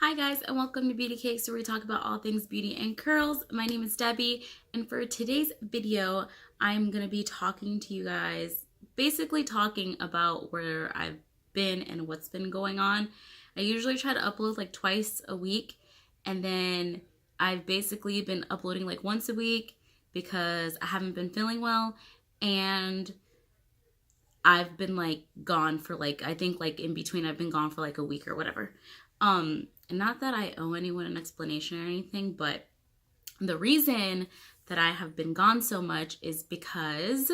Hi guys, and welcome to Beauty Cakes, where we talk about all things beauty and curls. My name is Debbie, and for today's video, I'm going to be talking to you guys, basically talking about where I've been and what's been going on. I usually try to upload like twice a week, and then I've basically been uploading like once a week because I haven't been feeling well, and I've been like gone for like, I think like in between I've been gone for like a week or whatever. Not that I owe anyone an explanation or anything, but the reason that I have been gone so much is because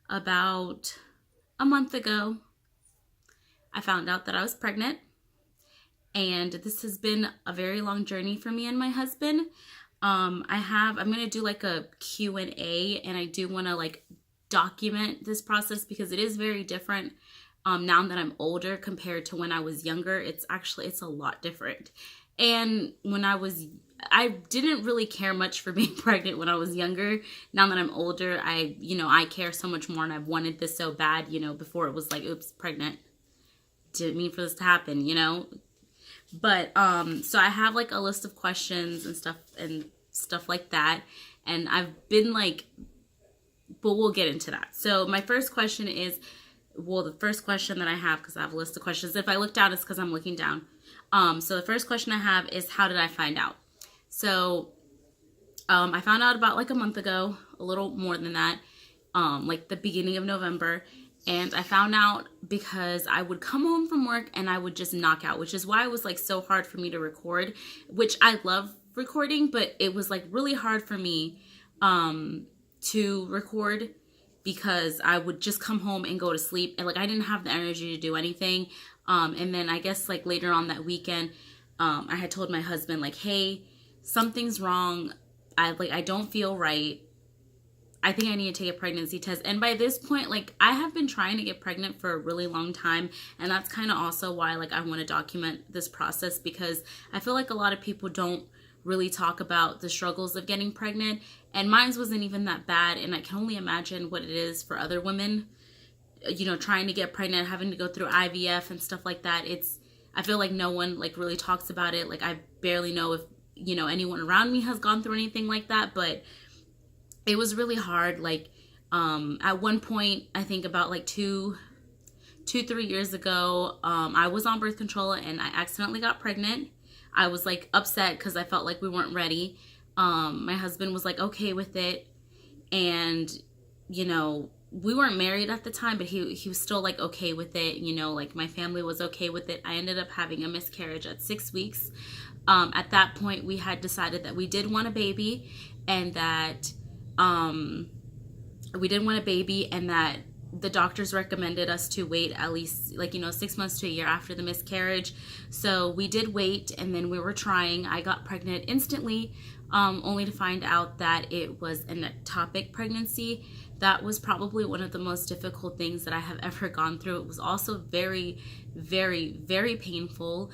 about a month ago, I found out that I was pregnant, and this has been a very long journey for me and my husband. I'm going to do like a Q&A, and I do want to like document this process because it is very different. Now that I'm older compared to when I was younger, it's a lot different. And I didn't really care much for being pregnant when I was younger. Now that I'm older, I care so much more, and I've wanted this so bad, before it was like, oops, pregnant. Didn't mean for this to happen, But, so I have like a list of questions and stuff like that. And I've been like, but we'll get into that. So my first question is, the first question that I have, because I have a list of questions. If I look down, it's because I'm looking down. So the first question I have is, how did I find out? So I found out about like a month ago, a little more than that, like the beginning of November. And I found out because I would come home from work and I would just knock out, which is why it was like so hard for me to record, which I love recording, but it was like really hard for me to record because I would just come home and go to sleep, and like I didn't have the energy to do anything. And then I guess like later on that weekend, I had told my husband like, hey, something's wrong. I don't feel right. I think I need to take a pregnancy test. And by this point, like I have been trying to get pregnant for a really long time. And that's kind of also why like I want to document this process, because I feel like a lot of people don't really talk about the struggles of getting pregnant, and mine wasn't even that bad, and I can only imagine what it is for other women, trying to get pregnant, having to go through IVF and stuff like that. I feel like no one like really talks about it. Like I barely know if anyone around me has gone through anything like that, but it was really hard. Like at one point, I think about like 3 years ago, I was on birth control and I accidentally got pregnant. I was like upset because I felt like we weren't ready. My husband was like okay with it, and we weren't married at the time, but he was still like okay with it. Like my family was okay with it. I ended up having a miscarriage at 6 weeks. At that point, we had decided that we did want a baby, and that the doctors recommended us to wait at least 6 months to a year after the miscarriage. So we did wait, and then we were trying. I got pregnant instantly, only to find out that it was an ectopic pregnancy. That was probably one of the most difficult things that I have ever gone through. It was also very, very, very painful.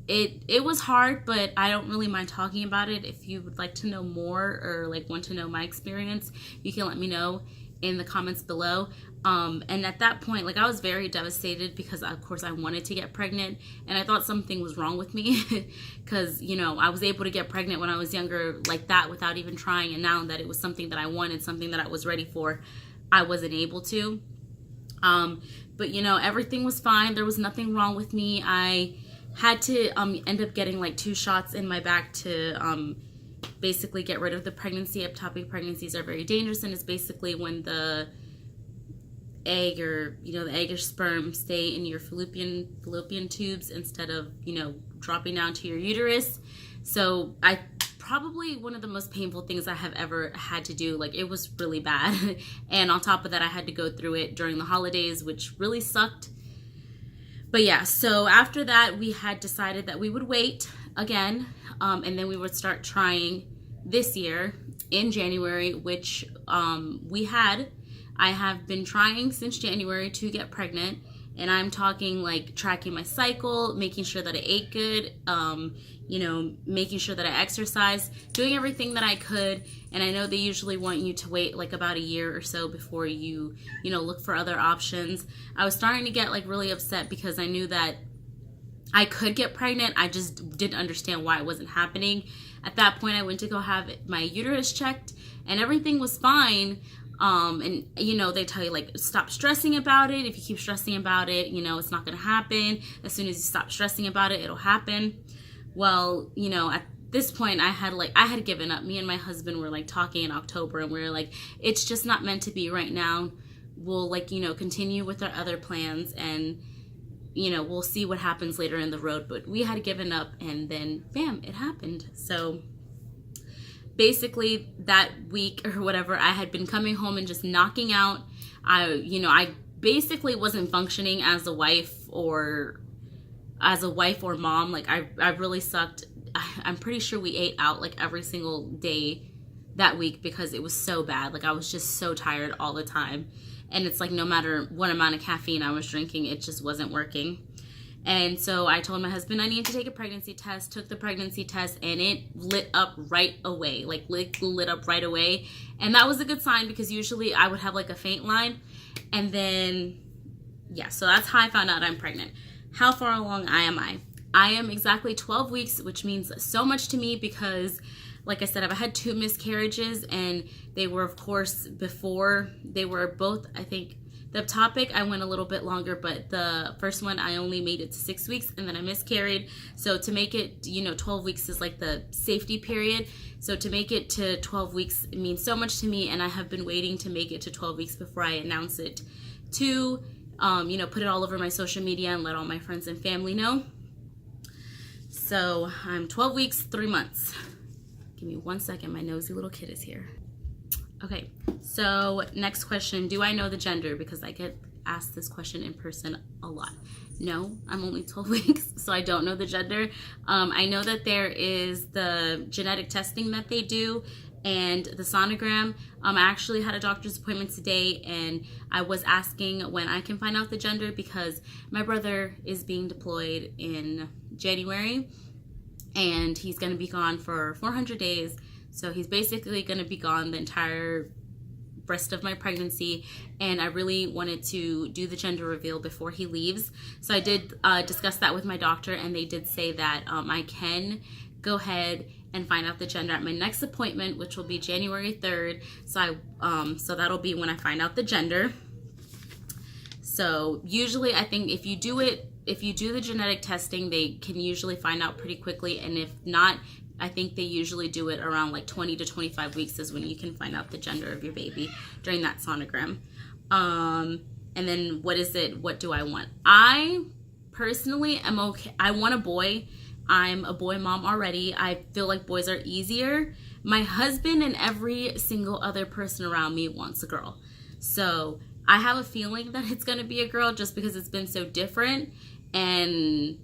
It was hard, but I don't really mind talking about it. If you would like to know more or like want to know my experience, you can let me know in the comments below. And at that point, like I was very devastated because of course I wanted to get pregnant, and I thought something was wrong with me because I was able to get pregnant when I was younger like that without even trying, and now that it was something that I wanted, something that I was ready for, I wasn't able to. But everything was fine. There was nothing wrong with me. I had to end up getting like 2 shots in my back to basically get rid of the pregnancy. Ectopic pregnancies are very dangerous, and it's basically when the egg or sperm stay in your fallopian tubes instead of dropping down to your uterus. So probably one of the most painful things I have ever had to do. Like it was really bad. And on top of that, I had to go through it during the holidays, which really sucked. But yeah, so after that, we had decided that we would wait again, and then we would start trying this year in January, which I have been trying since January to get pregnant, and I'm talking like tracking my cycle, making sure that I ate good, making sure that I exercise, doing everything that I could. And I know they usually want you to wait like about a year or so before you look for other options. I was starting to get like really upset because I knew that I could get pregnant. I just didn't understand why it wasn't happening. At that point, I went to go have my uterus checked and everything was fine. And you know, they tell you like, stop stressing about it. If you keep stressing about it, you know, it's not going to happen. As soon as you stop stressing about it, it'll happen. Well, you know, at this point I had given up. Me and my husband were like talking in October and we were like, it's just not meant to be right now. We'll like, you know, continue with our other plans and, you know, we'll see what happens later in the road. But we had given up and then bam, it happened. So basically that week or whatever, I had been coming home and just knocking out. I basically wasn't functioning as a wife or mom. Like I really sucked. I'm pretty sure we ate out like every single day that week because it was so bad. Like I was just so tired all the time. And it's like no matter what amount of caffeine I was drinking, it just wasn't working. And so I told my husband I needed to take a pregnancy test, took the pregnancy test, and it lit up right away, like lit up right away. And that was a good sign because usually I would have like a faint line. And then, yeah, so that's how I found out I'm pregnant. How far along am I? I am exactly 12 weeks, which means so much to me because, like I said, I've had 2 miscarriages and they were, of course, before they were both, I think, the ectopic, I went a little bit longer, but the first one, I only made it to 6 weeks and then I miscarried. So to make it, you know, 12 weeks is like the safety period. So to make it to 12 weeks, it means so much to me. And I have been waiting to make it to 12 weeks before I announce it to, you know, put it all over my social media and let all my friends and family know. So I'm 12 weeks, 3 months. Give me 1 second. My nosy little kid is here. Okay, so next question. Do I know the gender? Because I get asked this question in person a lot. No, I'm only 12 weeks, so I don't know the gender. I know that there is the genetic testing that they do and the sonogram. I actually had a doctor's appointment today and I was asking when I can find out the gender because my brother is being deployed in January and he's going to be gone for 400 days. So he's basically going to be gone the entire rest of my pregnancy, and I really wanted to do the gender reveal before he leaves. So I did discuss that with my doctor, and they did say that I can go ahead and find out the gender at my next appointment, which will be January 3rd. So that'll be when I find out the gender. So usually I think if you do the genetic testing, they can usually find out pretty quickly, and if not, I think they usually do it around like 20 to 25 weeks is when you can find out the gender of your baby during that sonogram. And then what do I want? I personally am okay. I want a boy. I'm a boy mom already. I feel like boys are easier. My husband and every single other person around me wants a girl. So I have a feeling that it's going to be a girl just because it's been so different. And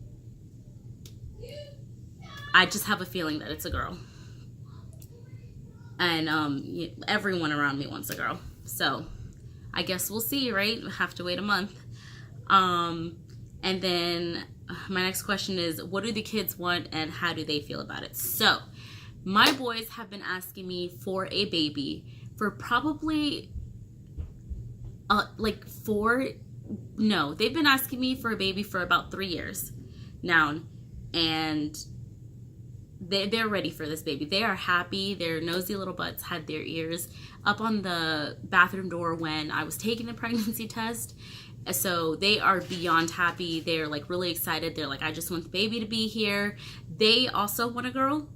I just have a feeling that it's a girl. And everyone around me wants a girl. So I guess we'll see, right? We'll have to wait a month. And then my next question is, what do the kids want and how do they feel about it? So my boys have been asking me for a baby for probably they've been asking me for a baby for about 3 years now. And they're ready for this baby. They are happy. Their nosy little butts had their ears up on the bathroom door when I was taking the pregnancy test. So they are beyond happy. They're like really excited. They're like, I just want the baby to be here. They also want a girl.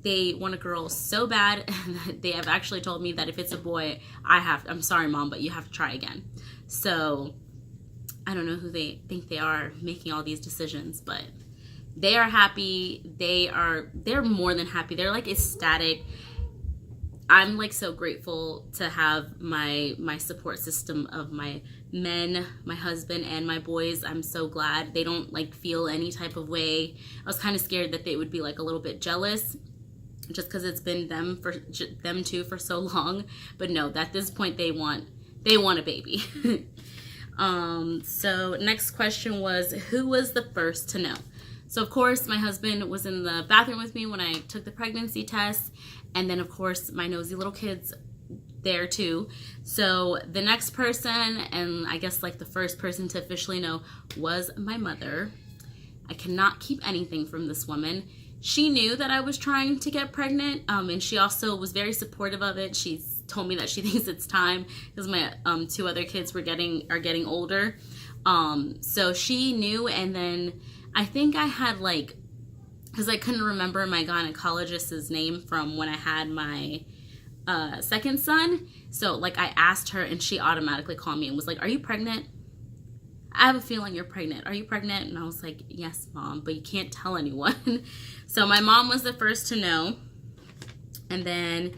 They want a girl so bad. They have actually told me that if it's a boy, I'm sorry, Mom, but you have to try again. So I don't know who they think they are making all these decisions, but they are happy. They're more than happy. They're like ecstatic. I'm like so grateful to have my support system of my men, my husband, and my boys. I'm so glad they don't like feel any type of way. I was kind of scared that they would be like a little bit jealous just because it's been them two for so long. But no, at this point they want a baby. So next question was, who was the first to know? So, of course, my husband was in the bathroom with me when I took the pregnancy test. And then, of course, my nosy little kids there, too. So, the next person, and I guess, like, the first person to officially know was my mother. I cannot keep anything from this woman. She knew that I was trying to get pregnant, and she also was very supportive of it. She's told me that she thinks it's time because my 2 other kids are getting older. So she knew, and then I think I had like, because I couldn't remember my gynecologist's name from when I had my second son. So like I asked her and she automatically called me and was like, "Are you pregnant? I have a feeling you're pregnant. Are you pregnant?" And I was like, "Yes, Mom, but you can't tell anyone." So my mom was the first to know. And then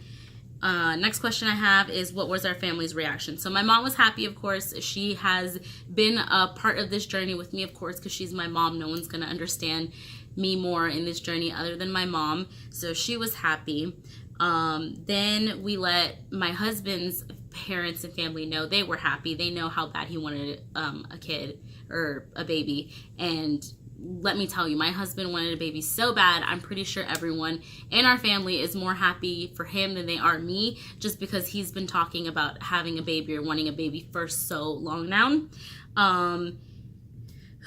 next question I have is, what was our family's reaction? So my mom was happy, of course. She has been a part of this journey with me, of course, because she's my mom. No one's going to understand me more in this journey other than my mom. So she was happy. Then we let my husband's parents and family know. They were happy. They know how bad he wanted a kid or a baby. And let me tell you, my husband wanted a baby so bad. I'm pretty sure everyone in our family is more happy for him than they are me, just because he's been talking about having a baby or wanting a baby for so long now.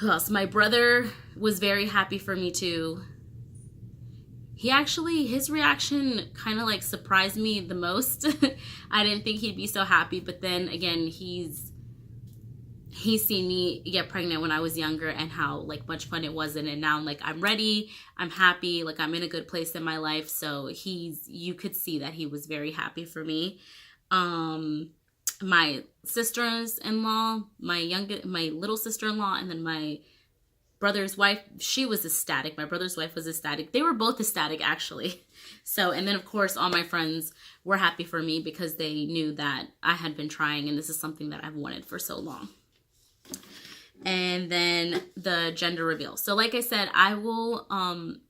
Who else? My brother was very happy for me too. His reaction kind of like surprised me the most. I didn't think he'd be so happy, but then again, he's seen me get pregnant when I was younger and how like much fun it was, and now like I'm ready, I'm happy, like I'm in a good place in my life. So you could see that he was very happy for me. My sisters-in-law, my little sister-in-law, and then my brother's wife, she was ecstatic. My brother's wife was ecstatic. They were both ecstatic, actually. So, and then of course, all my friends were happy for me because they knew that I had been trying and this is something that I've wanted for so long. And then the gender reveal. So like I said, I will,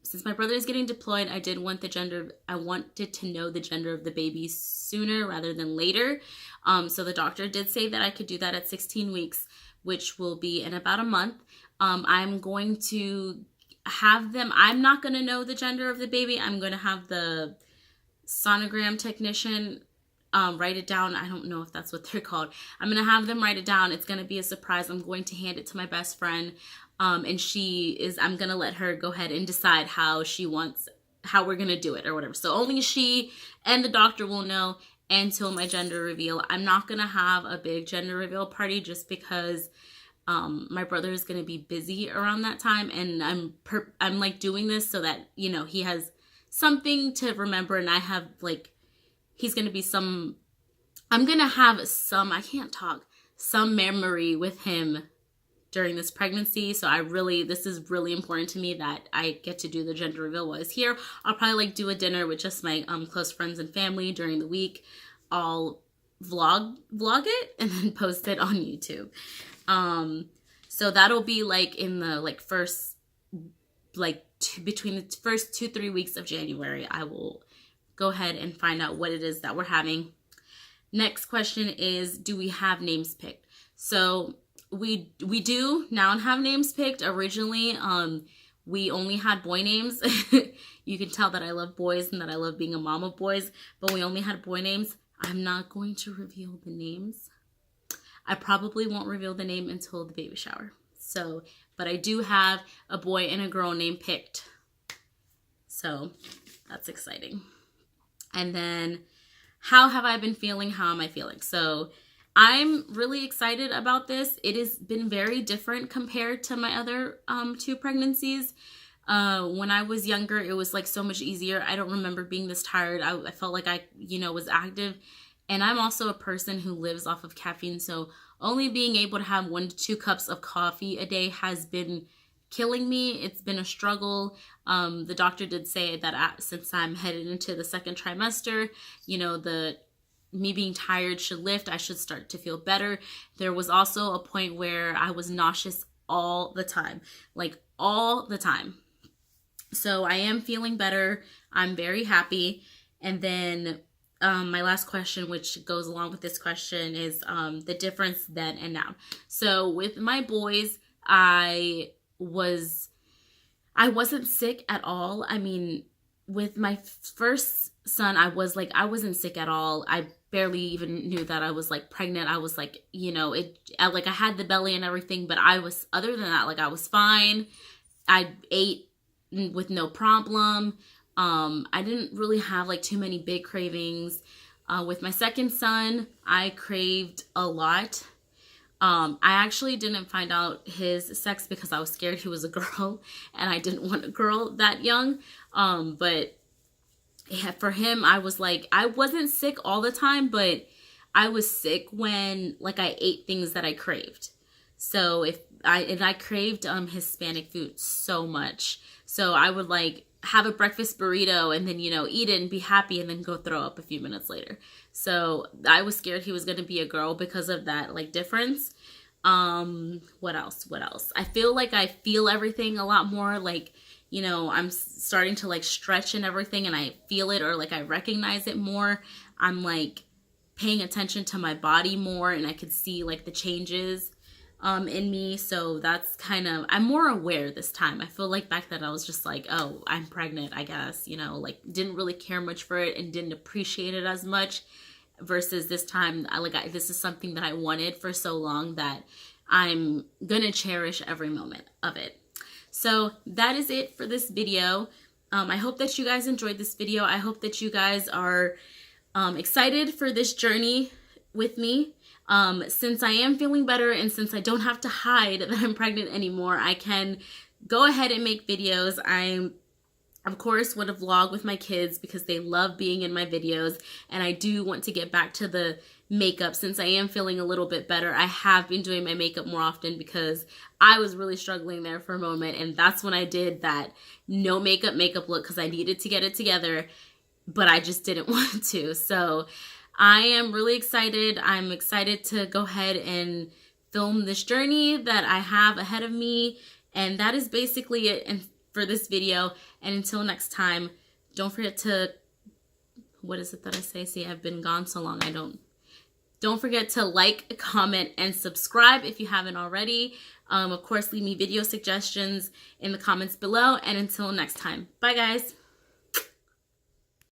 since my brother is getting deployed, I wanted to know the gender of the baby sooner rather than later. So the doctor did say that I could do that at 16 weeks, which will be in about a month. I'm going to have them, I'm not going to know the gender of the baby. I'm going to have the sonogram technician write it down. I don't know if that's what they're called. I'm going to have them write it down. It's going to be a surprise. I'm going to hand it to my best friend. And I'm going to let her go ahead and decide how we're going to do it or whatever. So only she and the doctor will know until my gender reveal. I'm not going to have a big gender reveal party just because my brother is going to be busy around that time. And I'm like doing this so that, you know, he has something to remember, and I have like, he's going to be I'm going to have some memory with him during this pregnancy. So this is really important to me that I get to do the gender reveal while he's here. I'll probably like do a dinner with just my close friends and family during the week. I'll vlog it and then post it on YouTube. So that'll be like in the like first, like between the first 2-3 weeks of January, I will go ahead and find out what it is that we're having. Next question is, do we have names picked? So we do now have names picked. Originally, we only had boy names. You can tell that I love boys and that I love being a mom of boys, but we only had boy names. I'm not going to reveal the names. I probably won't reveal the name until the baby shower. So, but I do have a boy and a girl name picked. So that's exciting. And then, how have I been feeling? How am I feeling? So I'm really excited about this. It has been very different compared to my other 2 pregnancies. When I was younger, it was like so much easier. I don't remember being this tired. I felt like I, was active. And I'm also a person who lives off of caffeine. So only being able to have 1 to 2 cups of coffee a day has been killing me. It's been a struggle. The doctor did say that since I'm headed into the 2nd trimester, me being tired should lift. I should start to feel better. There was also a point where I was nauseous all the time, like all the time. So I am feeling better. I'm very happy. And then my last question, which goes along with this question, is the difference then and now. So with my boys, I wasn't sick at all. I mean, with my first son, I wasn't sick at all. I barely even knew that I was like pregnant. I was like, I had the belly and everything, but other than that, like I was fine. I ate with no problem. I didn't really have like too many big cravings. With my second son, I craved a lot. I actually didn't find out his sex because I was scared he was a girl and I didn't want a girl that young. But yeah, for him, I was like, I wasn't sick all the time, but I was sick when like I ate things that I craved. So I craved Hispanic food so much. So I would like have a breakfast burrito and then, you know, eat it and be happy and then go throw up a few minutes later. So I was scared he was going to be a girl because of that like difference. What else? I feel like I feel everything a lot more, like, you know, I'm starting to like stretch and everything and I feel it, or like I recognize it more. I'm like paying attention to my body more and I could see like the changes in me. So that's kind of, I'm more aware this time. I feel like back then I was just like, oh, I'm pregnant, I guess, you know, like didn't really care much for it and didn't appreciate it as much, versus this time this is something that I wanted for so long that I'm gonna cherish every moment of it. So that is it for this video. I hope that you guys enjoyed this video. I hope that you guys are excited for this journey with me. Since I am feeling better and since I don't have to hide that I'm pregnant anymore, I can go ahead and make videos. I, of course, want to vlog with my kids because they love being in my videos, and I do want to get back to the makeup. Since I am feeling a little bit better, I have been doing my makeup more often because I was really struggling there for a moment, and that's when I did that no makeup look because I needed to get it together, but I just didn't want to. So I am really excited. I'm excited to go ahead and film this journey that I have ahead of me, and that is basically it for this video. And until next time, don't forget to, what is it that I say? See, I've been gone so long, don't forget to like, comment, and subscribe if you haven't already. Of course, leave me video suggestions in the comments below. And until next time, bye guys.